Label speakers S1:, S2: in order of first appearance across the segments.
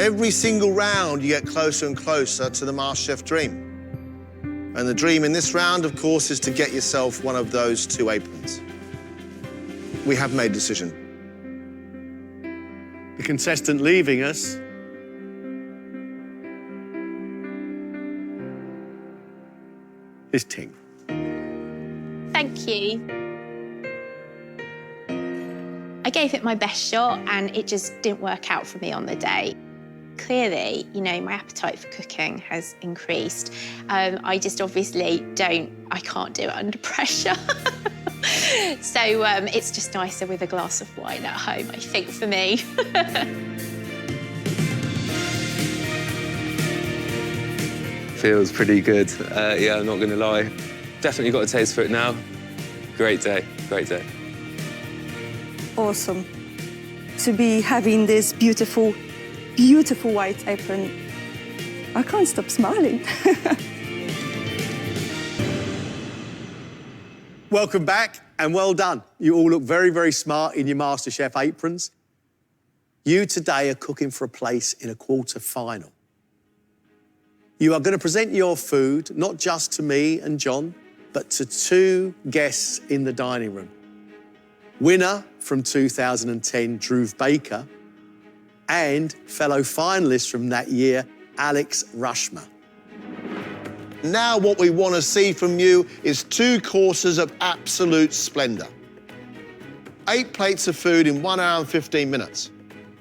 S1: Every single round, you get closer and closer to the MasterChef dream. And the dream in this round, of course, is to get yourself one of those 2 aprons. We have made a decision.
S2: The contestant leaving us is Ting.
S3: Thank you. I gave it my best shot and it just didn't work out for me on the day. Clearly, you know, my appetite for cooking has increased. I just obviously I can't do it under pressure. So it's just nicer with a glass of wine at home, I think, for me.
S4: Feels pretty good. Yeah, I'm not gonna lie. Definitely got a taste for it now. Great day, great day.
S5: Awesome to be having this beautiful, beautiful white apron. I can't stop smiling.
S2: Welcome back and well done. You all look very, very smart in your MasterChef aprons. You today are cooking for a place in a quarter-final. You are going to present your food not just to me and John, but to 2 guests in the dining room. Winner from 2010, Dhruv Baker, and fellow finalist from that year, Alex Rushmer.
S1: Now what we want to see from you is 2 courses of absolute splendor. 8 plates of food in 1 hour and 15 minutes.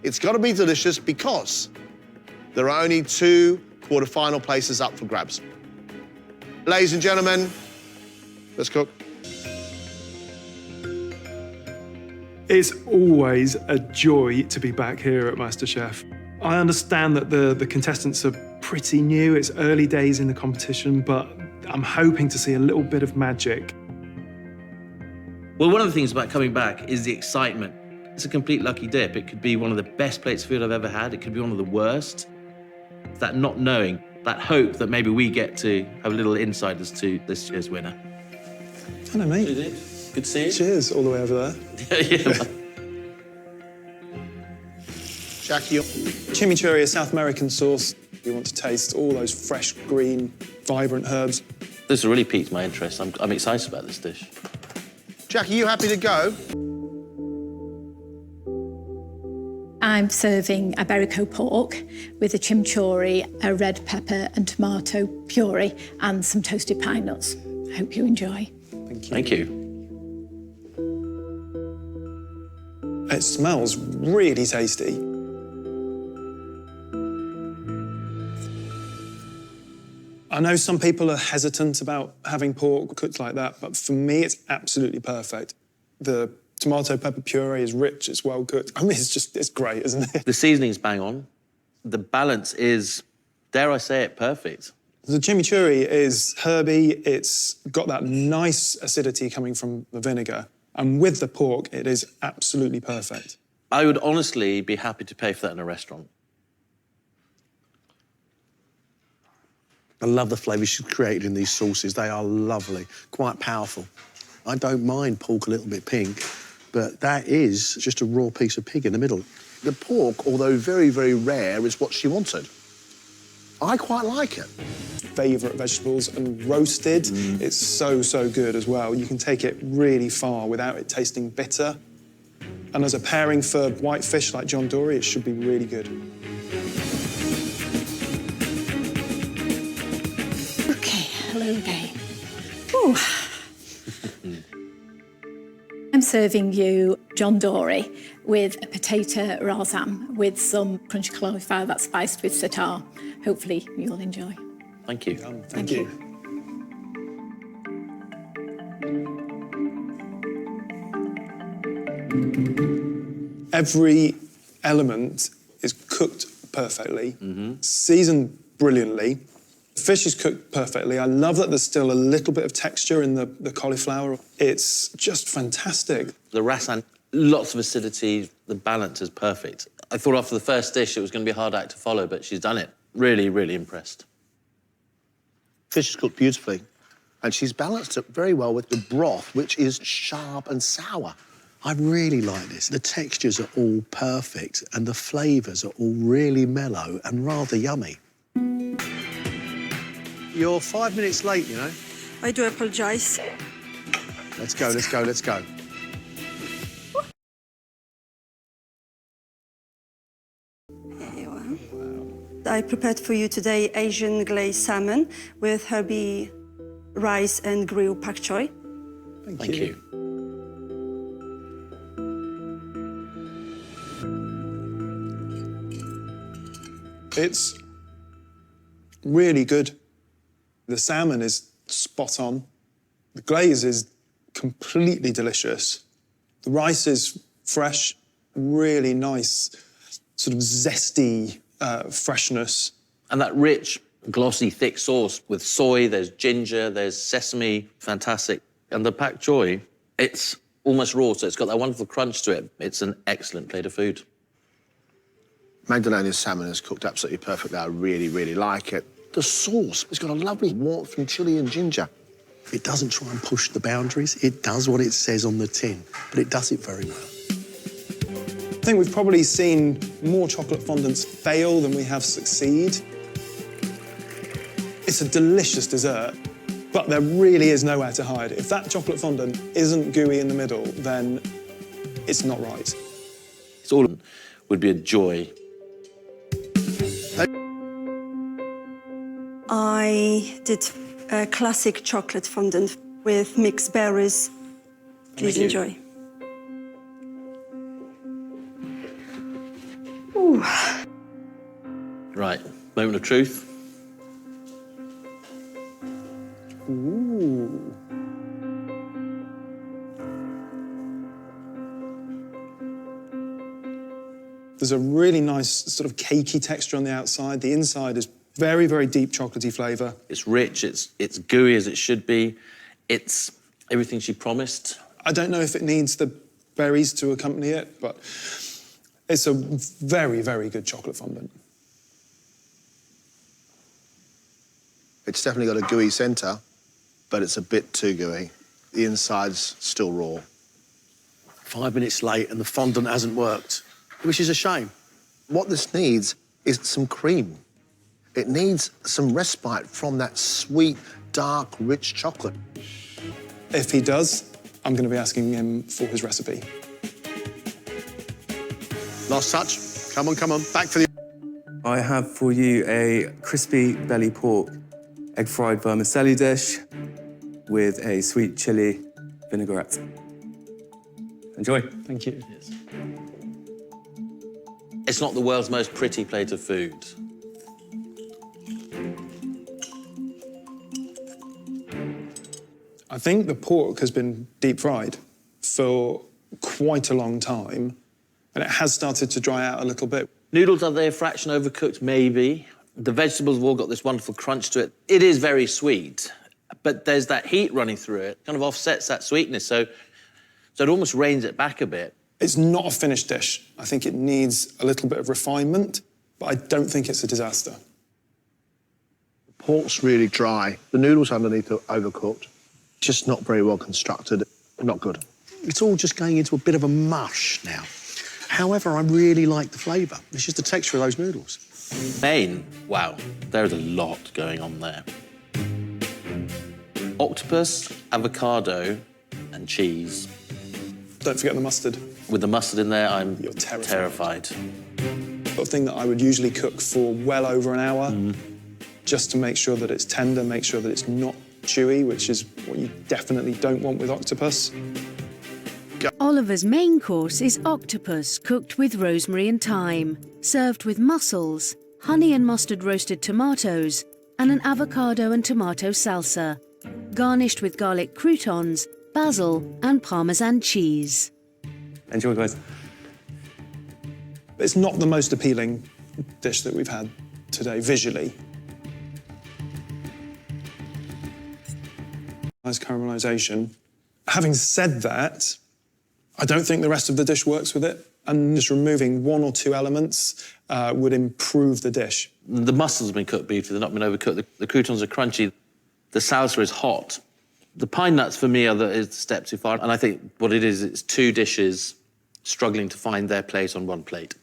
S1: It's got to be delicious because there are only 2 quarter-final places up for grabs. Ladies and gentlemen, let's cook.
S6: It's always a joy to be back here at MasterChef. I understand that the contestants are pretty new. It's early days in the competition, but I'm hoping to see a little bit of magic.
S7: Well, one of the things about coming back is the excitement. It's a complete lucky dip. It could be one of the best plates of food I've ever had. It could be one of the worst. That not knowing, that hope that maybe we get to have a little insight as to this year's winner.
S8: Hello, mate.
S7: Good to see you.
S8: Cheers, all the way over there.
S7: Yeah.
S1: Jackie,
S8: Chimichurri, a South American sauce. You want to taste all those fresh, green, vibrant herbs.
S7: This has really piqued my interest. I'm excited about this dish.
S1: Jackie, you happy to go?
S9: I'm serving a Berrico pork with a chimichurri, a red pepper and tomato puree and some toasted pine nuts. I hope you enjoy.
S8: Thank you.
S7: Thank you.
S8: It smells really tasty. I know some people are hesitant about having pork cooked like that, but for me, it's absolutely perfect. The tomato pepper puree is rich, it's well cooked. I mean, it's great, isn't it?
S7: The seasoning's bang on. The balance is, dare I say it, perfect.
S8: The chimichurri is herby, it's got that nice acidity coming from the vinegar, and with the pork, it is absolutely perfect.
S7: I would honestly be happy to pay for that in a restaurant.
S2: I love the flavours she's created in these sauces. They are lovely, quite powerful. I don't mind pork a little bit pink, but that is just a raw piece of pig in the middle. The pork, although very, very rare, is what she wanted. I quite like it.
S8: Favourite vegetables and roasted, it's so, so good as well. You can take it really far without it tasting bitter. And as a pairing for white fish like John Dory, it should be really good.
S9: Okay, hello again. Ooh. I'm serving you John Dory with a potato rasam with some crunchy cauliflower that's spiced with satar. Hopefully you'll enjoy.
S7: Thank you.
S8: Thank you. Every element is cooked perfectly, seasoned brilliantly. Fish is cooked perfectly. I love that there's still a little bit of texture in the cauliflower. It's just fantastic.
S7: The rasan, lots of acidity, the balance is perfect. I thought after the first dish it was going to be a hard act to follow, but she's done it. Really, really impressed.
S1: Fish is cooked beautifully, and she's balanced it very well with the broth, which is sharp and sour.
S2: I really like this. The textures are all perfect and the flavours are all really mellow and rather yummy. You're 5 minutes late, you know.
S5: I do apologise.
S2: Let's go, let's go, let's go.
S5: Here you are. I prepared for you today Asian glazed salmon with herby rice and grilled pak choy.
S7: Thank you.
S8: It's really good. The salmon is spot on. The glaze is completely delicious. The rice is fresh, really nice, sort of zesty freshness.
S7: And that rich, glossy, thick sauce with soy, there's ginger, there's sesame, fantastic. And the pak choy, it's almost raw, so it's got that wonderful crunch to it. It's an excellent plate of food.
S1: Magdalena's salmon is cooked absolutely perfectly. I really, really like it. The sauce, it's got a lovely warmth from chilli and ginger.
S2: It doesn't try and push the boundaries. It does what it says on the tin, but it does it very well.
S8: I think we've probably seen more chocolate fondants fail than we have succeed. It's a delicious dessert, but there really is nowhere to hide. If that chocolate fondant isn't gooey in the middle, then it's not right.
S7: It's all would be a joy.
S5: I did a classic chocolate fondant with mixed berries. Please enjoy. Ooh.
S7: Right, moment of truth.
S8: Ooh. There's a really nice sort of cakey texture on the outside. The inside is very, very deep chocolatey flavour.
S7: It's rich, it's gooey as it should be. It's everything she promised.
S8: I don't know if it needs the berries to accompany it, but it's a very, very good chocolate fondant.
S1: It's definitely got a gooey centre, but it's a bit too gooey. The inside's still raw.
S2: 5 minutes late and the fondant hasn't worked, which is a shame.
S1: What this needs is some cream. It needs some respite from that sweet, dark, rich chocolate.
S8: If he does, I'm going to be asking him for his recipe.
S2: Last touch. Come on, come on. Back for the...
S10: I have for you a crispy belly pork, egg fried vermicelli dish with a sweet chili vinaigrette. Enjoy.
S8: Thank you.
S7: It's not the world's most pretty plate of food.
S8: I think the pork has been deep fried for quite a long time, and it has started to dry out a little bit.
S7: Noodles, are they a fraction overcooked? Maybe. The vegetables have all got this wonderful crunch to it. It is very sweet, but there's that heat running through it, kind of offsets that sweetness, so it almost reins it back a bit.
S8: It's not a finished dish. I think it needs a little bit of refinement, but I don't think it's a disaster.
S1: The pork's really dry. The noodles underneath are overcooked. Just not very well constructed. Not good.
S2: It's all just going into a bit of a mush now. However, I really like the flavour. It's just the texture of those noodles.
S7: Main, wow, there's a lot going on there. Octopus, avocado, and cheese.
S8: Don't forget the mustard.
S7: With the mustard in there, I'm
S8: You're terrified.
S7: terrified.
S8: Sort of thing that I would usually cook for well over an hour, just to make sure that it's tender, make sure that it's not chewy, which is what you definitely don't want with octopus.
S11: Oliver's main course is octopus cooked with rosemary and thyme, served with mussels, honey and mustard roasted tomatoes, and an avocado and tomato salsa, garnished with garlic croutons, basil and Parmesan cheese.
S10: Enjoy, guys.
S8: It's not the most appealing dish that we've had today, visually. Nice caramelisation. Having said that, I don't think the rest of the dish works with it, and just removing one or two elements would improve the dish.
S7: The mussels have been cooked beautifully, they've not been overcooked. The croutons are crunchy. The salsa is hot, The pine nuts for me is the step too far, and I think what it is, it's two dishes struggling to find their place on one plate.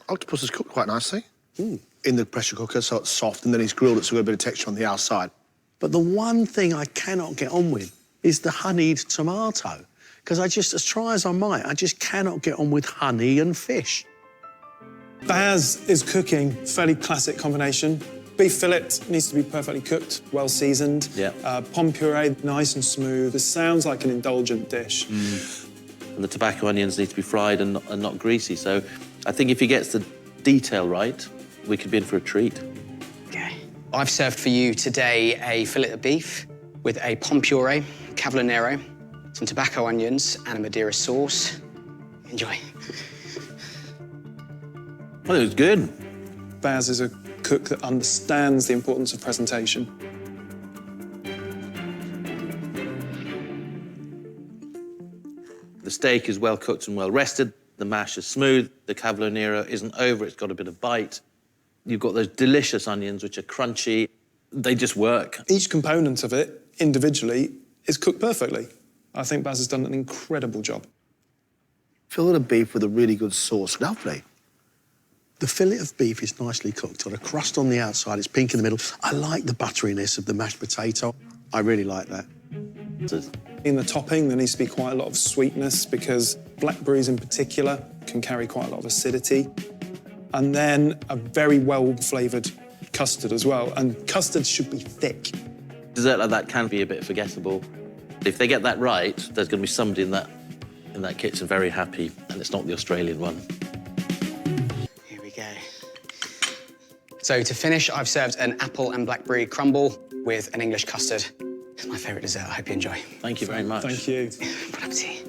S1: Octopus is cooked quite nicely in the pressure cooker, so it's soft, and then it's grilled, so we've got a bit of texture on the outside.
S2: But the one thing I cannot get on with is the honeyed tomato, because I just, as try as I might, I just cannot get on with honey and fish.
S8: Baz is cooking, fairly classic combination. Beef fillet needs to be perfectly cooked, well seasoned.
S7: Yeah.
S8: Pomme puree, nice and smooth. It sounds like an indulgent dish.
S7: And the tobacco onions need to be fried and not greasy. So I think if he gets the detail right, we could be in for a treat.
S12: Okay. I've served for you today a fillet of beef with a pomme puree, cavolo nero, some tobacco onions, and a Madeira sauce. Enjoy.
S7: Well, it was good.
S8: Baz is a cook that understands the importance of presentation.
S7: The steak is well cooked and well rested. The mash is smooth. The cavolo nero isn't over. It's got a bit of bite. You've got those delicious onions, which are crunchy. They just work.
S8: Each component of it, individually, is cooked perfectly. I think Baz has done an incredible job.
S1: Fillet of beef with a really good sauce. Lovely.
S2: The fillet of beef is nicely cooked. Got a crust on the outside, it's pink in the middle. I like the butteriness of the mashed potato. I really like that.
S8: In the topping, there needs to be quite a lot of sweetness because blackberries in particular can carry quite a lot of acidity. And then a very well-flavoured custard as well. And custard should be thick.
S7: Dessert like that can be a bit forgettable. If they get that right, there's going to be somebody in that kitchen very happy, and it's not the Australian one.
S12: Here we go. So to finish, I've served an apple and blackberry crumble with an English custard. It's my favourite dessert. I hope you enjoy.
S7: Thank you very much.
S8: Thank you.
S12: Bon appetit.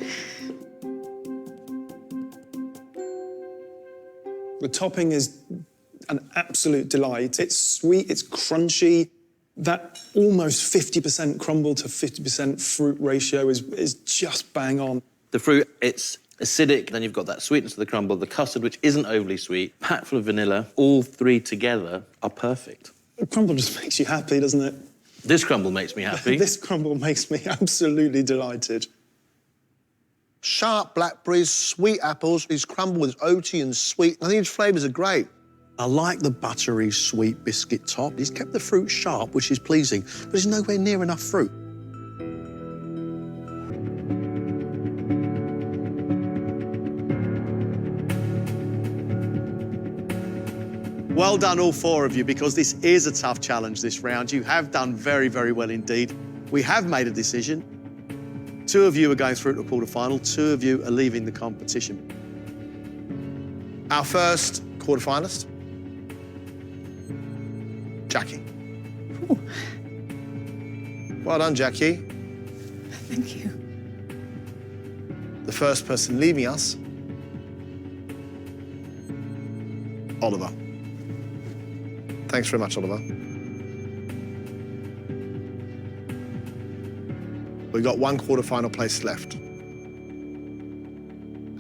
S8: The topping is an absolute delight. It's sweet, it's crunchy. That almost 50% crumble to 50% fruit ratio is just bang on.
S7: The fruit, it's acidic, then you've got that sweetness of the crumble, the custard, which isn't overly sweet, packed full of vanilla. All three together are perfect.
S8: The crumble just makes you happy, doesn't it?
S7: This crumble makes me happy.
S8: This crumble makes me absolutely delighted.
S1: Sharp blackberries, sweet apples. These crumble with oaty and sweet. I think its flavours are great.
S2: I like the buttery, sweet biscuit top. He's kept the fruit sharp, which is pleasing, but there's nowhere near enough fruit. Well done, all four of you, because this is a tough challenge this round. You have done very, very well indeed. We have made a decision. 2 of you are going through to the quarter-final. 2 of you are leaving the competition.
S1: Our first quarter-finalist, Jackie.
S9: Ooh.
S1: Well done, Jackie.
S9: Thank you.
S1: The first person leaving us, Oliver. Thanks very much, Oliver. We've got 1 quarter-final place left.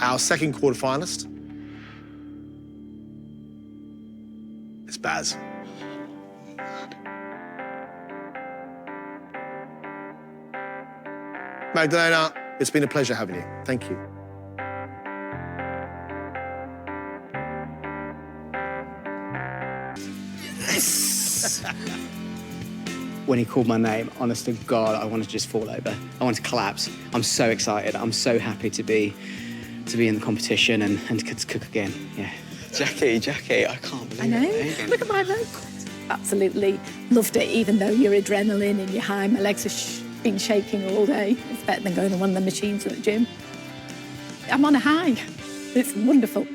S1: Our second quarter-finalist is Baz. Magdalena, it's been a pleasure having you. Thank you.
S12: When he called my name, honest to God, I wanted to just fall over. I wanted to collapse. I'm so excited. I'm so happy to be in the competition and to cook again. Yeah. Jackie, I can't believe it.
S9: I know. Look at my legs. Absolutely loved it, even though you're adrenaline and you're high. My legs have been shaking all day. It's better than going on one of the machines at the gym. I'm on a high. It's wonderful.